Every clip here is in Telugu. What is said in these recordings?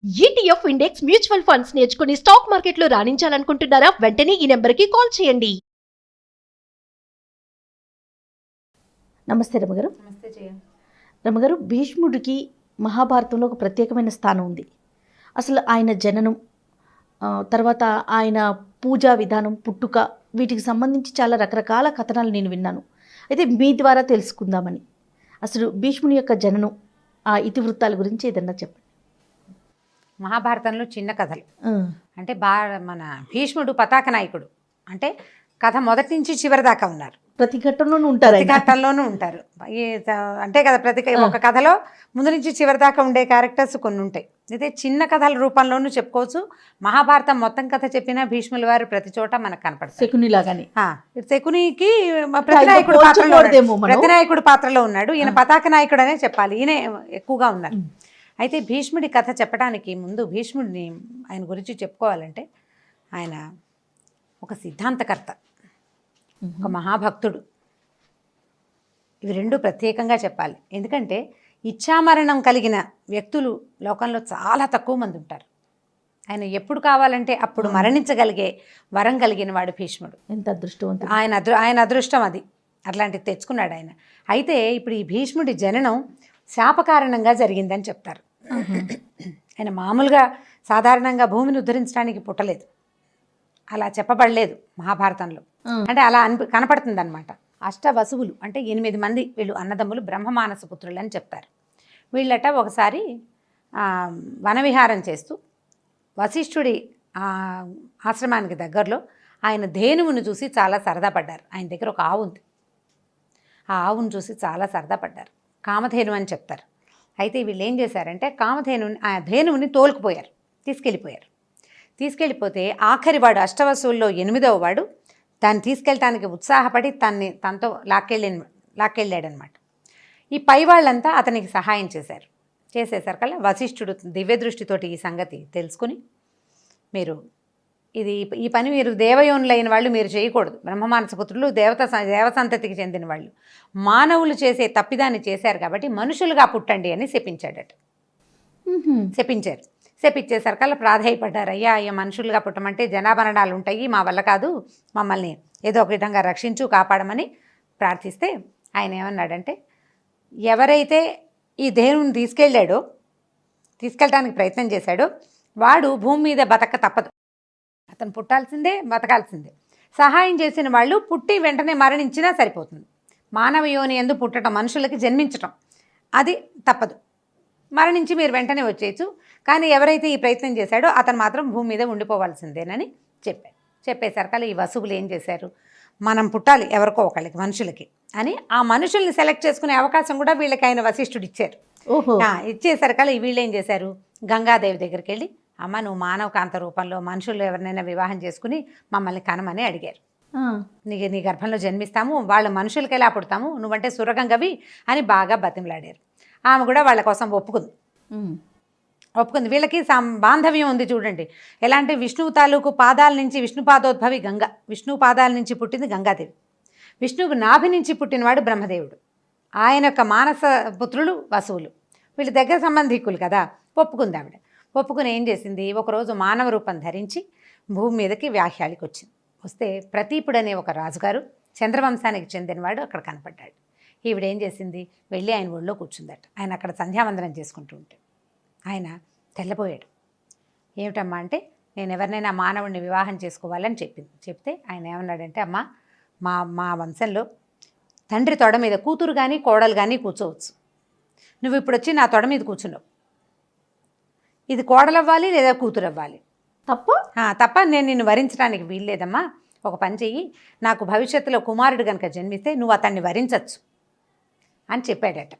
ఈటీఎఫ్ ఇండెక్స్ మ్యూచువల్ ఫండ్స్ నేర్చుకుని స్టాక్ మార్కెట్లో రాణించాలనుకుంటున్నారా? వెంటనే ఈ నెంబర్కి కాల్ చేయండి. నమస్తే రమగారు. నమస్తే జయ. రమగారు, భీష్ముడికి మహాభారతంలో ఒక ప్రత్యేకమైన స్థానం ఉంది. అసలు ఆయన జననం, తర్వాత ఆయన పూజా విధానం, పుట్టుక, వీటికి సంబంధించి చాలా రకరకాల కథనాలు నేను విన్నాను. అయితే మీ ద్వారా తెలుసుకుందామని. అసలు భీష్ముని యొక్క జననం, ఆ ఇతివృత్తాల గురించి ఏదన్నా చెప్పండి. మహాభారతంలో చిన్న కథలు అంటే మన భీష్ముడు పతాక నాయకుడు. అంటే కథ మొదటి నుంచి చివరి దాకా ఉన్నారు. ప్రతి ఘట్టంలోనూ ఉంటారు. ప్రతి ఘట్టంలోనూ ఉంటారు. అంటే కదా, ఒక కథలో ముందు నుంచి చివరి దాకా ఉండే క్యారెక్టర్స్ కొన్ని ఉంటాయి. అయితే చిన్న కథల రూపంలోనూ చెప్పుకోవచ్చు. మహాభారతం మొత్తం కథ చెప్పినా భీష్ముల వారు ప్రతి చోట మనకు కనపడతారు. శకునిలాగానే. శకునికి ప్రతినాయకుడు పాత్రలో ఉన్నాడు. ఈయన పతాక నాయకుడు అనే చెప్పాలి. ఈయన ఎక్కువగా ఉన్నారు. అయితే భీష్ముడి కథ చెప్పడానికి ముందు భీష్ముడిని ఆయన గురించి చెప్పుకోవాలంటే ఆయన ఒక సిద్ధాంతకర్త, ఒక మహాభక్తుడు. ఇవి రెండు ప్రత్యేకంగా చెప్పాలి. ఎందుకంటే ఇచ్ఛామరణం కలిగిన వ్యక్తులు లోకంలో చాలా తక్కువ మంది ఉంటారు. ఆయన ఎప్పుడు కావాలంటే అప్పుడు మరణించగలిగే వరం కలిగిన వాడు భీష్ముడు. ఎంత అదృష్టవంతుడు. ఆయన అదృష్టం అది. అట్లాంటిది తెచ్చుకున్నాడు ఆయన. అయితే ఇప్పుడు ఈ భీష్ముడి జననం శాపకారణంగా జరిగిందని చెప్తారు. ఆయన మామూలుగా సాధారణంగా భూమిని ఉద్ధరించడానికి పుట్టలేదు, అలా చెప్పబడలేదు మహాభారతంలో. అంటే అలా కనపడుతుంది అనమాట. అష్టవసువులు అంటే 8 మంది వీళ్ళు అన్నదమ్ములు, బ్రహ్మమానస పుత్రులు అని చెప్తారు. వీళ్ళట ఒకసారి వనవిహారం చేస్తూ వశిష్ఠుడి ఆశ్రమానికి దగ్గరలో ఆయన ధేనువును చూసి చాలా సరదా పడ్డారు. ఆయన దగ్గర ఒక ఆవు ఉంది. ఆ ఆవును చూసి చాలా సరదా పడ్డారు. కామధేను అని చెప్తారు. అయితే వీళ్ళు ఏం చేశారంటే ఆ ధేనువుని తోలుకుపోయారు, తీసుకెళ్ళిపోతే ఆఖరి వాడు, అష్టవసువుల్లో 8వ వాడు, దాన్ని తీసుకెళ్ళటానికి ఉత్సాహపడి తనతో లాక్కెళ్ళాడనమాట. ఈ పై వాళ్ళంతా అతనికి సహాయం చేసేసరికల్లా వశిష్ఠుడు దివ్య దృష్టితోటి ఈ సంగతి తెలుసుకుని, ఈ పని మీరు దేవయోనులైన వాళ్ళు మీరు చేయకూడదు. బ్రహ్మమానసపుత్రులు దేవసంతతికి చెందిన వాళ్ళు మానవులు చేసే తప్పిదాన్ని చేశారు కాబట్టి మనుషులుగా పుట్టండి అని శపించేసరికల్లా ప్రాధేయపడ్డారు. అయ్యా మనుషులుగా పుట్టమంటే జనాభరణాలు ఉంటాయి, మా వల్ల కాదు, మమ్మల్ని ఏదో ఒక విధంగా రక్షించు, కాపాడమని ప్రార్థిస్తే ఆయన ఏమన్నాడంటే, ఎవరైతే ఈ ధేనువుని తీసుకెళ్ళడానికి ప్రయత్నం చేశాడో వాడు భూమి మీద బతక తప్పదు. అతను పుట్టాల్సిందే, బతకాల్సిందే. సహాయం చేసిన వాళ్ళు పుట్టి వెంటనే మరణించినా సరిపోతుంది. మానవ యోని యందు పుట్టడం, మనుషులకి జన్మించటం అది తప్పదు. మరణించి మీరు వెంటనే వచ్చేయచ్చు. కానీ ఎవరైతే ఈ ప్రయత్నం చేశాడో అతను మాత్రం భూమి మీద ఉండిపోవాల్సిందేనని చెప్పేసరికల్లా ఈ వసువులు ఏం చేశారు, మనం పుట్టాలి ఎవరికో ఒకళ్ళకి, మనుషులకి అని ఆ మనుషుల్ని సెలెక్ట్ చేసుకునే అవకాశం కూడా వీళ్ళకి ఆయన వశిష్ఠుడు ఇచ్చారు. ఇచ్చేసరికల్లా వీళ్ళు ఏం చేశారు, గంగాదేవి దగ్గరికి వెళ్ళి, అమ్మ నువ్వు మానవ కాంత రూపంలో మనుషులు ఎవరినైనా వివాహం చేసుకుని మమ్మల్ని కనమని అడిగారు. నీ గర్భంలో జన్మిస్తాము, వాళ్ళ మనుషులకి ఎలా పుడతాము, నువ్వంటే సురగంగవి అని బాగా బతిమలాడారు. ఆమె కూడా వాళ్ళ కోసం ఒప్పుకుంది. వీళ్ళకి బాంధవ్యం ఉంది చూడండి. ఎలా అంటే విష్ణువు తాలూకు పాదాల నుంచి, విష్ణుపాదోద్భవి గంగ, విష్ణువు పాదాల నుంచి పుట్టింది గంగాదేవి. విష్ణువు నాభి నుంచి పుట్టినవాడు బ్రహ్మదేవుడు. ఆయన యొక్క మానస పుత్రులు వసువులు. వీళ్ళ దగ్గర సంబంధికులు కదా. ఒప్పుకుంది ఆవిడ. ఒప్పుకుని ఏం చేసింది, ఒకరోజు మానవ రూపం ధరించి భూమి మీదకి వ్యాహ్యాలికి వస్తే ప్రతీపుడు అనే ఒక రాజుగారు, చంద్రవంశానికి చెందినవాడు అక్కడ కనపడ్డాడు. ఈవిడేం చేసింది, వెళ్ళి ఆయన ఒళ్ళో కూర్చుందట. ఆయన అక్కడ సంధ్యావందనం చేసుకుంటూ ఉంటే ఆయన తెల్లబోయాడు. ఏమిటమ్మా అంటే, నేను ఎవరినైనా మానవుడిని వివాహం చేసుకోవాలని చెప్తే ఆయన ఏమన్నాడంటే, అమ్మ మా వంశంలో తండ్రి తొడ మీద కూతురు కానీ కోడలు కానీ కూర్చోవచ్చు. నువ్వు ఇప్పుడు వచ్చి నా తొడ మీద కూర్చున్నావు. ఇది కోడలవ్వాలి లేదా కూతురు అవ్వాలి, తప్ప నేను నిన్ను వరించడానికి వీల్లేదమ్మా. ఒక పని చెయ్యి, నాకు భవిష్యత్తులో కుమారుడు కనుక జన్మిస్తే నువ్వు అతన్ని వరించవచ్చు అని చెప్పాడట.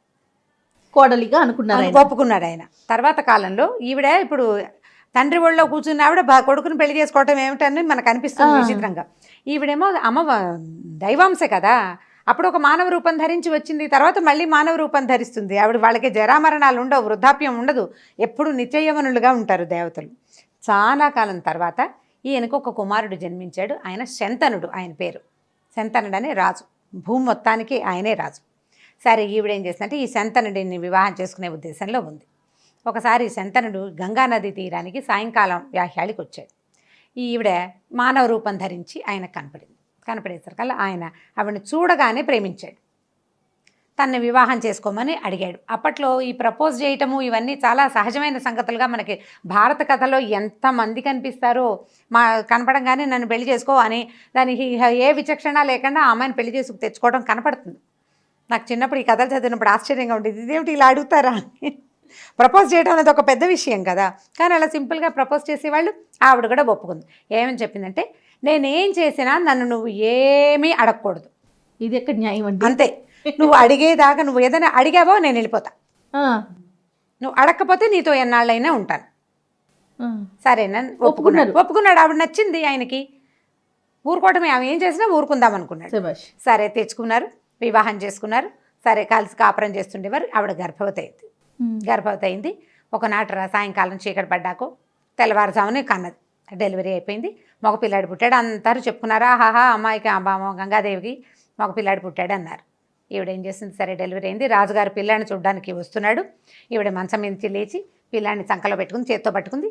కోడలిగా అనుకున్నాడు, ఒప్పుకున్నాడు ఆయన. తర్వాత కాలంలో ఈవిడ ఇప్పుడు తండ్రి ఒళ్ళో కూర్చున్న ఆవిడ కొడుకుని పెళ్లి చేసుకోవటం ఏమిటని మనకు అనిపిస్తుంది విచిత్రంగా. ఈవిడేమో దైవాంశ కదా, అప్పుడు ఒక మానవ రూపం ధరించి వచ్చింది, తర్వాత మళ్ళీ మానవ రూపం ధరిస్తుంది. ఆవిడ వాళ్ళకి జరామరణాలు ఉండవు, వృద్ధాప్యం ఉండదు, ఎప్పుడు నిత్యయవనులుగా ఉంటారు దేవతలు. చాలా కాలం తర్వాత ఈయనకు ఒక కుమారుడు జన్మించాడు. ఆయన శంతనుడు, ఆయన పేరు శంతనుడు అనే రాజు. భూమి మొత్తానికి ఆయనే రాజు. సరే ఈవిడేం చేసిందంటే ఈ శంతనుడిని వివాహం చేసుకునే ఉద్దేశంలో ఉంది. ఒకసారి శంతనుడు గంగానది తీరానికి సాయంకాలం వ్యాహ్యాళికి వచ్చాడు. ఈవిడ మానవ రూపం ధరించి ఆయనకు కనపడేసరికల్లా ఆయన ఆవిడని చూడగానే ప్రేమించాడు. తనని వివాహం చేసుకోమని అడిగాడు. అప్పట్లో ఈ ప్రపోజ్ చేయటము ఇవన్నీ చాలా సహజమైన సంగతులుగా మనకి భారత కథలో ఎంతమంది కనిపిస్తారో, కనపడంగానే నన్ను పెళ్లి చేసుకో అని దానికి ఏ విచక్షణ లేకుండా ఆ అమ్మాయిని పెళ్లి చేసుకు తెచ్చుకోవడం కనపడుతుంది. నాకు చిన్నప్పుడు ఈ కథలు చదివినప్పుడు ఆశ్చర్యంగా ఉండేది, ఇదేమిటి ఇలా అడుగుతారా అని. ప్రపోజ్ చేయడం అనేది ఒక పెద్ద విషయం కదా, కానీ అలా సింపుల్గా ప్రపోజ్ చేసేవాళ్ళు. ఆవిడ కూడా ఒప్పుకుంది. ఏమని చెప్పిందంటే, నేనేం చేసినా నన్ను నువ్వు ఏమీ అడగకూడదు. ఇది ఎక్కడ న్యాయం అండి? అంతే, నువ్వు అడిగేదాకా నువ్వు ఏదైనా అడిగావో నేను వెళ్ళిపోతా, నువ్వు అడగకపోతే నీతో ఎన్నాళ్ళైనా ఉంటాను. సరేనా ఒప్పుకున్నాడు. ఆవిడ నచ్చింది ఆయనకి. ఊరుకోవటమే, ఆమె ఏం చేసినా ఊరుకుందాం అనుకున్నాడు. సరే తెచ్చుకున్నారు, వివాహం చేసుకున్నారు. సరే కలిసి కాపురం చేస్తుండేవారు. ఆవిడ గర్భవతి అయింది. ఒకనాటి సాయంకాలం చీకటి పడ్డాకో తెల్లవారుజామునే కన్నది. డెలివరీ అయిపోయింది. మగపిల్లాడు పుట్టాడు. అందరూ చెప్పుకున్నారు, ఆహాహా అమ్మాయికి గంగాదేవికి మగపిల్లాడు పుట్టాడు అన్నారు. ఈవిడేం చేసింది, సరే డెలివరీ అయింది. రాజుగారు పిల్లాడిని చూడడానికి వస్తున్నాడు. ఈవిడ మంచం నుంచి లేచి పిల్లాడిని చంకలో పెట్టుకుని చేత్తో పట్టుకుంది.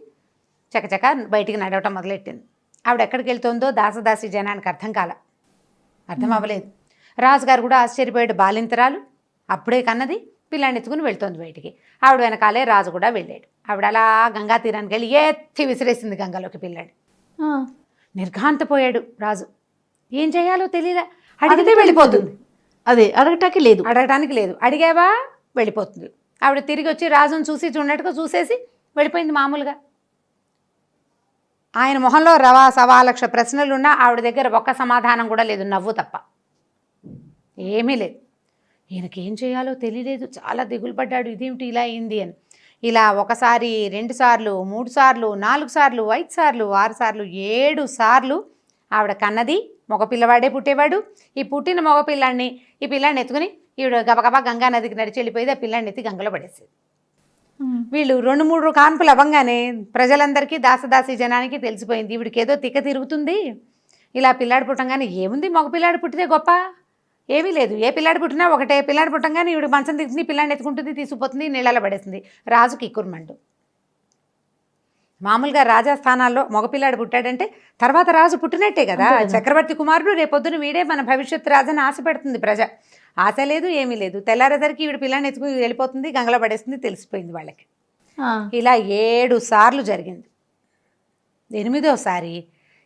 చకచక బయటికి నడవటం మొదలెట్టింది. ఆవిడ ఎక్కడికి వెళ్తుందో దాసదాసి జనానికి అర్థం అవ్వలేదు. రాజుగారు కూడా ఆశ్చర్యపోయాడు. బాలింతరాలు అప్పుడే కన్నది, పిల్లాడిని ఎత్తుకుని వెళ్తోంది బయటికి. ఆవిడ వెనకాలే రాజు కూడా వెళ్ళాడు. ఆవిడ అలా గంగా తీరానికి వెళ్ళి ఎత్తి విసిరేసింది గంగలోకి పిల్లాడి. నిర్ఘాంతపోయాడు రాజు. ఏం చేయాలో తెలియదా. అడిగితే వెళ్ళిపోతుంది, అదే అడగటానికి లేదు. అడిగావా వెళ్ళిపోతుంది. ఆవిడ తిరిగి వచ్చి రాజును చూసి చూడట్టుగా చూసేసి వెళ్ళిపోయింది మామూలుగా. ఆయన మొహంలో 1,15,00,000 ప్రశ్నలున్నా ఆవిడ దగ్గర ఒక్క సమాధానం కూడా లేదు, నవ్వు తప్ప ఏమీ లేదు. ఈయనకేం చేయాలో తెలియలేదు. చాలా దిగులు పడ్డాడు, ఇదేమిటి ఇలా అయింది అని. ఇలా 1 సారి 2 సార్లు 3 సార్లు 4 సార్లు 5 సార్లు 6 సార్లు 7 సార్లు ఆవిడ కన్నది. మగపిల్లవాడే పుట్టేవాడు. ఈ పుట్టిన మగపిల్లాడిని ఈ పిల్లాడిని ఎత్తుకుని ఈవిడ గబగబా గంగా నదికి నడిచి వెళ్ళిపోయేది. ఆ పిల్లాడిని ఎత్తి గంగలో పడేసేది. వీళ్ళు 2-3 కాన్పులు అవ్వగానే ప్రజలందరికీ దాసదాసి జనానికి తెలిసిపోయింది, ఈవిడికి ఏదో తిక్క తిరుగుతుంది. ఇలా పిల్లాడు పుట్టంగానే ఏముంది, మగపిల్లాడు పుట్టితే గొప్ప ఏమీ లేదు. ఏ పిల్లాడు పుట్టినా ఒకటే. పిల్లాడు పుట్టంగానే ఈవిడ మంచం దిగుతుంది, పిల్లాడిని ఎత్తుకుంటుంది, తీసుకుపోతుంది, నీళ్ళలో పడేస్తుంది. రాజుకి ఇక్కురుమండు. మామూలుగా రాజస్థానాల్లో మగపిల్లాడు పుట్టాడంటే తర్వాత రాజు పుట్టినట్టే కదా, చక్రవర్తి కుమారుడు, రేపొద్దున వీడే మన భవిష్యత్తు రాజని ఆశ పెడుతుంది ప్రజ. ఆశ లేదు, ఏమీ లేదు. తెల్లారేసరికి ఈవిడ పిల్లాడిని ఎత్తుకుని వెళ్ళిపోతుంది, గంగలో పడేస్తుంది, తెలిసిపోయింది వాళ్ళకి. ఇలా 7 సార్లు జరిగింది. 8వసారి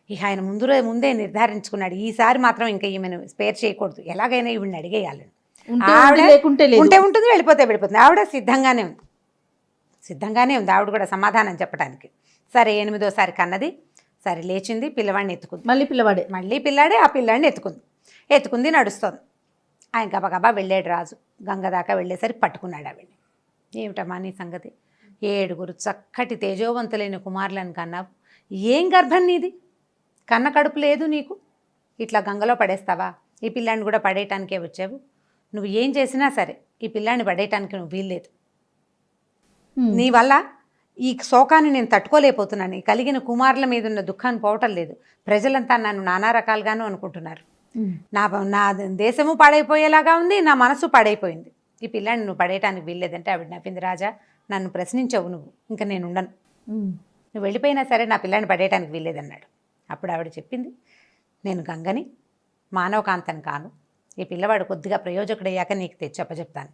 ఇక ఆయన ముందే నిర్ధారించుకున్నాడు, ఈసారి మాత్రం ఇంకా ఈమెను స్పేర్ చేయకూడదు, ఎలాగైనా ఈవిడిని అడిగేయాలని. ఉంటే ఉంటుంది, వెళ్ళిపోతుంది. ఆవిడ సిద్ధంగానే ఉంది ఆవిడ కూడా సమాధానం చెప్పడానికి. సరే 8వసారి కన్నది. సరే లేచింది, పిల్లవాడిని ఎత్తుకుంది. మళ్ళీ పిల్లాడే ఆ పిల్లాడిని ఎత్తుకుంది నడుస్తోంది. ఆయన గబగబా వెళ్ళాడు రాజు. గంగ దాకా వెళ్ళేసరికి పట్టుకున్నాడు ఆవిడ్ని. ఏమిటమ్మా నీ సంగతి, 7 చక్కటి తేజోవంతులైన కుమారులను కన్నావు, ఏం గర్భం నీది, కన్న కడుపు లేదు నీకు, ఇట్లా గంగలో పడేస్తావా, ఈ పిల్లాడిని కూడా పడేయటానికే వచ్చావు, నువ్వు ఏం చేసినా సరే ఈ పిల్లాడిని పడేయటానికి నువ్వు వీల్లేదు, నీ వల్ల ఈ శోకాన్ని నేను తట్టుకోలేకపోతున్నాను, ఈ కలిగిన కుమారుల మీద ఉన్న దుఃఖాన్ని పోవటం లేదు, ప్రజలంతా నన్ను నానా రకాలుగాను అనుకుంటున్నారు, నా దేశము పాడైపోయేలాగా ఉంది, నా మనసు పాడైపోయింది, ఈ పిల్లాడిని నువ్వు పడేయటానికి వీల్లేదంటే ఆవిడ నవ్వింది. రాజా నన్ను ప్రశ్నించవు నువ్వు, ఇంకా నేను ఉండను, నువ్వు వెళ్ళిపోయినా సరే నా పిల్లాడిని పడేయటానికి వీల్లేదన్నాడు. అప్పుడు ఆవిడ చెప్పింది, నేను గంగని, మానవకాంతని కాను, ఈ పిల్లవాడు కొద్దిగా ప్రయోజకుడయ్యాక నీకు తెచ్చప్పచెప్తాను,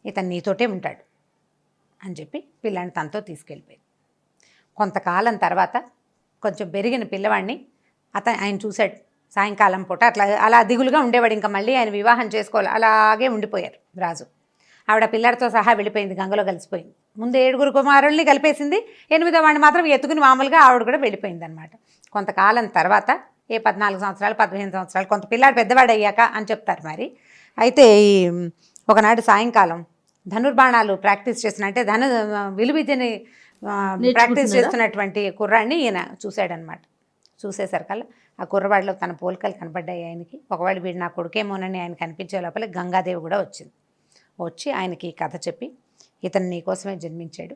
ఇతను నీతోటే ఉంటాడు అని చెప్పి పిల్లాడిని తనతో తీసుకెళ్ళిపోయింది. కొంతకాలం తర్వాత కొంచెం పెరిగిన పిల్లవాడిని ఆయన చూశాడు. సాయంకాలం పూట అలా దిగులుగా ఉండేవాడు. ఇంకా మళ్ళీ ఆయన వివాహం చేసుకోవాలి, అలాగే ఉండిపోయారు రాజు. ఆవిడ పిల్లడితో సహా వెళ్ళిపోయింది, గంగలో కలిసిపోయింది. ముందు 7 కుమారుల్ని కలిపేసింది, 8వ వాడిని మాత్రం ఎత్తుకుని మామూలుగా ఆవిడ కూడా వెళ్ళిపోయింది అనమాట. కొంతకాలం తర్వాత 14 సంవత్సరాలు 15 సంవత్సరాలు కొంత పిల్లాడు పెద్దవాడు అయ్యాక అని చెప్తారు మరి. అయితే ఒకనాడు సాయంకాలం ధనుర్బాణాలు ప్రాక్టీస్ చేస్తున్న, అంటే విలువిద్యని ప్రాక్టీస్ చేస్తున్నటువంటి కుర్రాడిని ఈయన చూశాడనమాట. చూసేసరికల్లా ఆ కుర్రవాడిలో తన పోలికలు కనపడ్డాయి ఆయనకి. ఒకవేళ వీడు నా కొడుకేమోనని ఆయన కనిపించే లోపల గంగాదేవి కూడా వచ్చి ఆయనకి ఈ కథ చెప్పి, ఇతను నీకోసమే జన్మించాడు,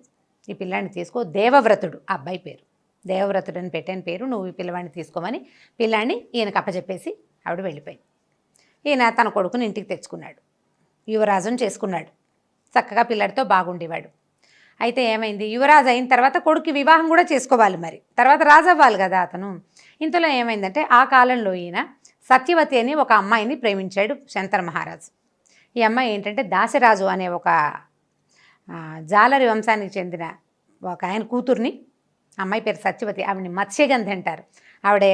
ఈ పిల్లాడిని తీసుకో, దేవవ్రతుడు ఆ అబ్బాయి పేరు, దేవవ్రతుడు అని పెట్టిన పేరు, నువ్వు ఈ పిల్లవాడిని తీసుకోమని పిల్లాడిని ఈయనకు అప్పచెప్పేసి ఆవిడ వెళ్ళిపోయింది. ఈయన తన కొడుకుని ఇంటికి తెచ్చుకున్నాడు, యువరాజును చేసుకున్నాడు, చక్కగా పిల్లాడితో బాగుండేవాడు. అయితే ఏమైంది, యువరాజు అయిన తర్వాత కొడుకు వివాహం కూడా చేసుకోవాలి, మరి తర్వాత రాజు అవ్వాలి కదా అతను. ఇంతలో ఏమైందంటే ఆ కాలంలో ఈయన సత్యవతి అని ఒక అమ్మాయిని ప్రేమించాడు శంతన మహారాజు. ఈ అమ్మాయి ఏంటంటే దాశరాజు అనే ఒక జాలరి వంశానికి చెందిన ఒక ఆయన కూతుర్ని, అమ్మాయి పేరు సత్యవతి. ఆవిడని మత్స్యగంధి అంటారు. ఆవిడ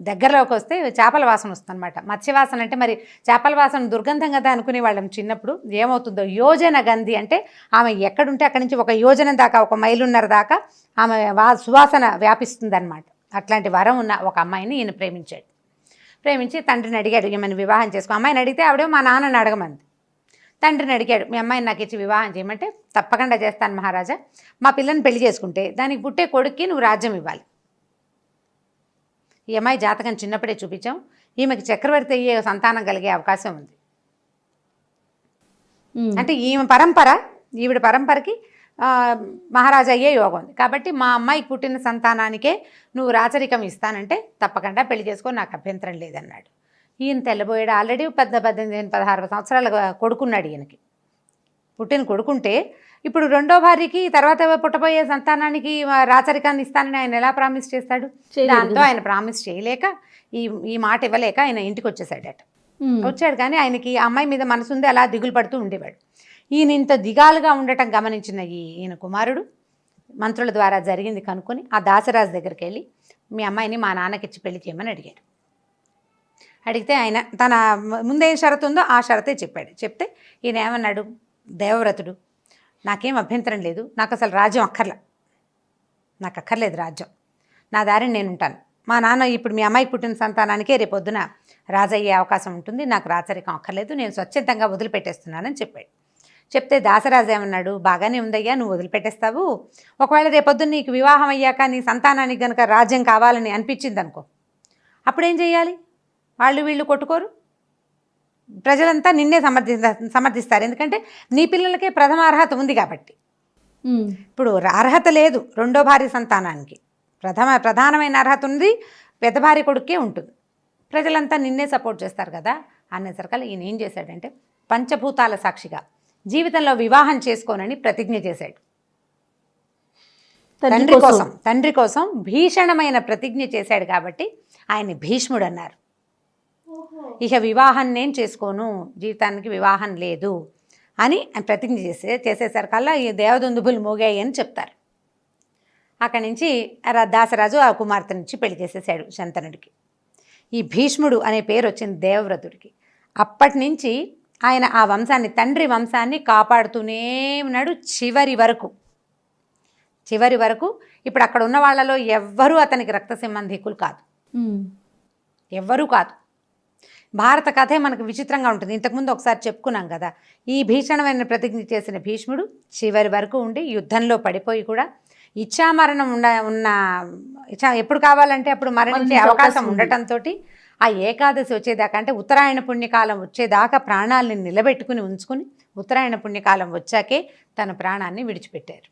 దగ్గరలోకి వస్తే చేపల వాసన వస్తుందన్నమాట. మత్స్యవాసన అంటే మరి చేపల వాసన దుర్గంధం కదా అనుకునే వాళ్ళం చిన్నప్పుడు. ఏమవుతుందో, యోజన గంధి అంటే ఆమె ఎక్కడుంటే అక్కడి నుంచి ఒక యోజనం దాకా, ఒక మైలున్నర దాకా ఆమె సువాసన వ్యాపిస్తుంది అనమాట. అట్లాంటి వరం ఉన్న ఒక అమ్మాయిని ఈయన ప్రేమించాడు. ప్రేమించి తండ్రిని అడిగాడు, ఈమెను వివాహం చేసుకో. అమ్మాయిని అడిగితే ఆవిడే మా నాన్నని అడగమంది. తండ్రిని అడిగాడు, మీ అమ్మాయిని నాకు ఇచ్చి వివాహం చేయమంటే తప్పకుండా చేస్తాను మహారాజా, మా పిల్లని పెళ్లి చేసుకుంటే దానికి పుట్టే కొడుక్కి నువ్వు రాజ్యం ఇవ్వాలి. ఈ అమ్మాయి జాతకం చిన్నప్పుడే చూపించాం, ఈమెకి చక్రవర్తి అయ్యే సంతానం కలిగే అవకాశం ఉంది. అంటే ఈవిడ పరంపరకి మహారాజా అయ్యే యోగం ఉంది. కాబట్టి మా అమ్మాయికి పుట్టిన సంతానానికే నువ్వు రాచరికం ఇస్తానంటే తప్పకుండా పెళ్లి చేసుకో, నాకు అభ్యంతరం లేదన్నాడు. ఈయన తెల్లబోయాడు. ఆల్రెడీ 18-16 సంవత్సరాల కొడుకున్నాడు ఈయనకి. పుట్టిన కొడుకుంటే ఇప్పుడు రెండో భార్యకి తర్వాత పుట్టబోయే సంతానానికి రాచరికాన్ని ఇస్తానని ఆయన ఎలా ప్రామిస్ చేస్తాడు? దాంతో ఆయన ప్రామిస్ చేయలేక, ఈ మాట ఇవ్వలేక ఆయన ఇంటికి వచ్చేసాడట. వచ్చాడు కానీ ఆయనకి అమ్మాయి మీద మనసుంది, అలా దిగులు పడుతూ ఉండేవాడు. ఈయన ఇంత దిగాలుగా ఉండటం గమనించిన ఈయన కుమారుడు మంత్రుల ద్వారా జరిగింది కనుక్కొని ఆ దాసరాజు దగ్గరికి వెళ్ళి, మీ అమ్మాయిని మా నాన్నకిచ్చి పెళ్లి చేయమని అడిగాడు. అడిగితే ఆయన తన ముందేం షరతు ఉందో ఆ షరతే చెప్పాడు. చెప్తే ఈయన ఏమన్నాడు, దేవవ్రతుడు, నాకేం అభ్యంతరం లేదు, నాకు అసలు రాజ్యం నాకు అక్కర్లేదు రాజ్యం, నా దారిని నేను ఉంటాను. మా నాన్న ఇప్పుడు మీ అమ్మాయికి పుట్టిన సంతానానికే రేపొద్దున రాజయ్యే అవకాశం ఉంటుంది, నాకు రాచరికం అక్కర్లేదు, నేను స్వచ్ఛందంగా వదిలిపెట్టేస్తున్నానని చెప్పాడు. చెప్తే దాసరాజు ఏమన్నాడు, బాగానే ఉందయ్యా, నువ్వు వదిలిపెట్టేస్తావు, ఒకవేళ రేపొద్దున నీకు వివాహం అయ్యాక నీ సంతానానికి కనుక రాజ్యం కావాలని అనిపించింది అనుకో, అప్పుడేం చేయాలి? వాళ్ళు వీళ్ళు కొట్టుకోరు, ప్రజలంతా నిన్నే సమర్థిస్తారు. ఎందుకంటే నీ పిల్లలకే ప్రథమ అర్హత ఉంది కాబట్టి. ఇప్పుడు అర్హత లేదు రెండో భార్య సంతానానికి, ప్రధానమైన అర్హత ఉంది పెద్ద భార్య కొడుకే ఉంటుంది. ప్రజలంతా నిన్నే సపోర్ట్ చేస్తారు కదా అనేసరికల్లా ఈయన ఏం చేశాడంటే, పంచభూతాల సాక్షిగా జీవితంలో వివాహం చేసుకోనని ప్రతిజ్ఞ చేశాడు. తండ్రి కోసం భీషణమైన ప్రతిజ్ఞ చేశాడు కాబట్టి ఆయన్ని భీష్ముడు అన్నారు. ఇక వివాహం నేను చేసుకోను, జీవితానికి వివాహం లేదు అని ప్రతిజ్ఞ చేసేసరికల్లా ఈ దేవదుందుబులు మోగాయి అని చెప్తారు. అక్కడి నుంచి దాసరాజు ఆ కుమార్తెనిచ్చి పెళ్లి చేసేసాడు శంతనుడికి. ఈ భీష్ముడు అనే పేరు వచ్చింది దేవవ్రతుడికి. అప్పటి నుంచి ఆయన ఆ వంశాన్ని, తండ్రి వంశాన్ని కాపాడుతూనే ఉన్నాడు చివరి వరకు. ఇప్పుడు అక్కడ ఉన్న వాళ్ళలో ఎవ్వరూ అతనికి రక్త సంబంధికులు కాదు, ఎవ్వరూ కాదు. భారత కథే మనకు విచిత్రంగా ఉంటుంది. ఇంతకుముందు ఒకసారి చెప్పుకున్నాం కదా, ఈ భీషణమైన ప్రతిజ్ఞ చేసిన భీష్ముడు చివరి వరకు ఉండి యుద్ధంలో పడిపోయి కూడా ఇచ్ఛామరణం ఎప్పుడు కావాలంటే అప్పుడు మరణించే అవకాశం ఉండటంతో ఆ ఏకాదశి వచ్చేదాకా, అంటే ఉత్తరాయణ పుణ్యకాలం వచ్చేదాకా ప్రాణాలని నిలబెట్టుకుని ఉంచుకుని ఉత్తరాయణ పుణ్యకాలం వచ్చాకే తన ప్రాణాన్ని విడిచిపెట్టారు.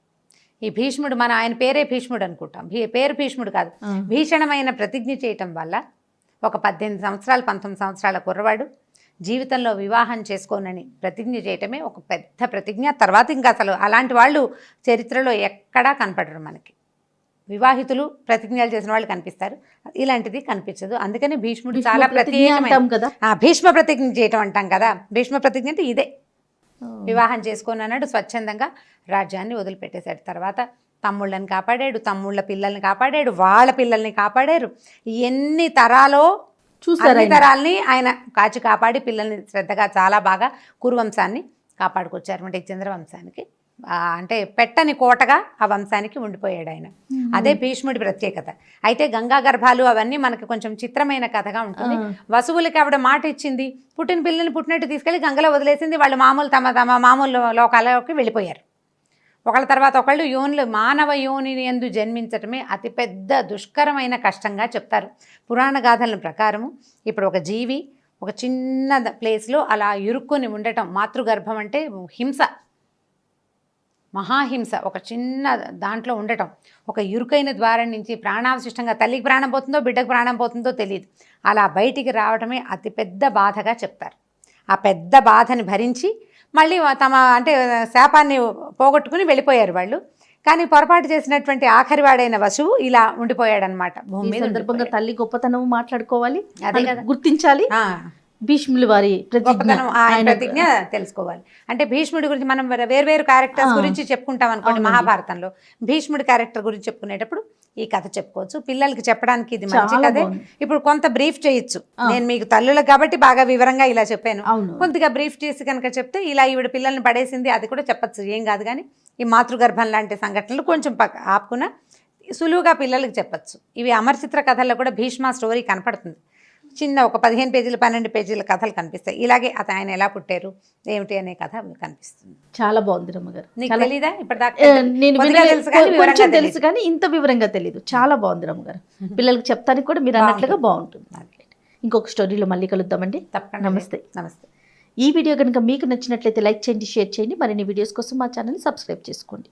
ఈ భీష్ముడు, ఆయన పేరే భీష్ముడు అనుకుంటాం, పేరు భీష్ముడు కాదు. భీషణమైన ప్రతిజ్ఞ చేయటం వల్ల ఒక 18 సంవత్సరాలు 19 సంవత్సరాల కుర్రవాడు జీవితంలో వివాహం చేసుకోనని ప్రతిజ్ఞ చేయటమే ఒక పెద్ద ప్రతిజ్ఞ. తర్వాత ఇంకా అసలు అలాంటి వాళ్ళు చరిత్రలో ఎక్కడా కనపడరు మనకి. వివాహితులు ప్రతిజ్ఞలు చేసిన వాళ్ళు కనిపిస్తారు, ఇలాంటిది కనిపించదు. అందుకని భీష్ముడు చాలా ప్రత్యేకమైన కదా, భీష్మ ప్రతిజ్ఞ చేయటం అంటాం కదా. భీష్మ ప్రతిజ్ఞ అంటే ఇదే, వివాహం చేసుకోని అన్నాడు, స్వచ్ఛందంగా రాజ్యాన్ని వదిలిపెట్టేశాడు. తర్వాత తమ్ముళ్ళని కాపాడాడు, తమ్ముళ్ళ పిల్లల్ని కాపాడాడు, వాళ్ళ పిల్లల్ని కాపాడారు. ఎన్ని తరాలో చూసారు తరాల్ని ఆయన కాపాడి పిల్లల్ని శ్రద్ధగా చాలా బాగా కురువంశాన్ని కాపాడుకొచ్చారు. అంటే చంద్రవంశానికి అంటే పెట్టని కోటగా ఆ వంశానికి ఉండిపోయాడు ఆయన. అదే భీష్ముడి ప్రత్యేకత. అయితే గంగా గర్భాలు అవన్నీ మనకు కొంచెం చిత్రమైన కథగా ఉంటుంది. వసువులకి ఆవిడ మాట ఇచ్చింది, పుట్టిన పిల్లల్ని పుట్టినట్టు తీసుకెళ్లి గంగలో వదిలేసింది. వాళ్ళు తమ మామూలు లోకాలలోకి వెళ్ళిపోయారు. ఒకళ్ళ తర్వాత ఒకళ్ళు మానవ యోనిని యందు జన్మించటమే అతిపెద్ద దుష్కరమైన కష్టంగా చెప్తారు పురాణ గాథల ప్రకారము. ఇప్పుడు ఒక జీవి ఒక చిన్న ప్లేస్లో అలా ఇరుక్కొని ఉండటం, మాతృగర్భం అంటే హింస, మహాహింస, ఒక చిన్న దాంట్లో ఉండటం, ఒక ఇరుకైన ద్వారం నుంచి ప్రాణావశిష్టంగా తల్లికి ప్రాణం పోతుందో బిడ్డకు ప్రాణం పోతుందో తెలియదు, అలా బయటికి రావటమే అతిపెద్ద బాధగా చెప్తారు. ఆ పెద్ద బాధని భరించి మళ్ళీ తమ శాపాన్ని పోగొట్టుకుని వెళ్ళిపోయారు వాళ్ళు. కానీ పొరపాటు చేసినటువంటి ఆఖరి వాడైన వసువు ఇలా ఉండిపోయాడనమాట భూమి ఈ మీద సందర్భంగా తల్లి గొప్పతనం మాట్లాడుకోవాలి, అదే మనం కదా. గుర్తించాలి. భీష్ముల వారి ప్రతిజ్ఞ, గొప్పతనం ఆయన ఆయన ప్రతిజ్ఞ తెలుసుకోవాలి. అంటే భీష్ముడి గురించి మనం వేరు క్యారెక్టర్స్ గురించి చెప్పుకుంటాం అనుకోండి. అవునండి. మహాభారతంలో భీష్ముడి క్యారెక్టర్ గురించి చెప్పుకునేటప్పుడు ఈ కథ చెప్పుకోవచ్చు. పిల్లలకి చెప్పడానికి ఇది మంచి చాలా కథే. బాగుంది. ఇప్పుడు కొంత బ్రీఫ్ చేయొచ్చు. నేను మీకు తల్లులకు కాబట్టి బాగా వివరంగా ఇలా చెప్పాను. అవును. కొద్దిగా బ్రీఫ్ చేసి కనుక చెప్తే ఇలా ఈవిడ పిల్లల్ని పడేసింది అది కూడా చెప్పచ్చు, ఏం కాదు. కానీ ఈ మాతృగర్భం లాంటి సంఘటనలు కొంచెం ఆపుకున్న సులువుగా పిల్లలకి చెప్పచ్చు. ఇవి అమరచిత్ర కథల్లో కూడా భీష్మ స్టోరీ కనపడుతుంది. చిన్న ఒక 15 పేజీలు 12 పేజీల కథలు కనిపిస్తాయి. ఇలాగే ఆయన ఎలా పుట్టారు ఏమిటి అనే కథ కనిపిస్తుంది. చాలా బాగుంది రమ్మగారు. నీకు తెలీదా ఇప్పటిదాకా? నేను కొద్దిగా తెలుసు కానీ వివరంగా కొంచెం తెలీదు. తెలుసు కానీ ఇంత వివరంగా తెలియదు. చాలా బాగుంది రమ్మగారు. పిల్లలకి చెప్తానికి కూడా మీరు అన్నట్లుగా బాగుంటుంది. ఇంకొక స్టోరీలో మళ్ళీ కలుద్దామండి. తప్పకుండా. నమస్తే. నమస్తే. ఈ వీడియో కనుక మీకు నచ్చినట్లయితే లైక్ చేయండి, షేర్ చేయండి. మరిన్ని వీడియోస్ కోసం మా ఛానల్ సబ్స్క్రైబ్ చేసుకోండి.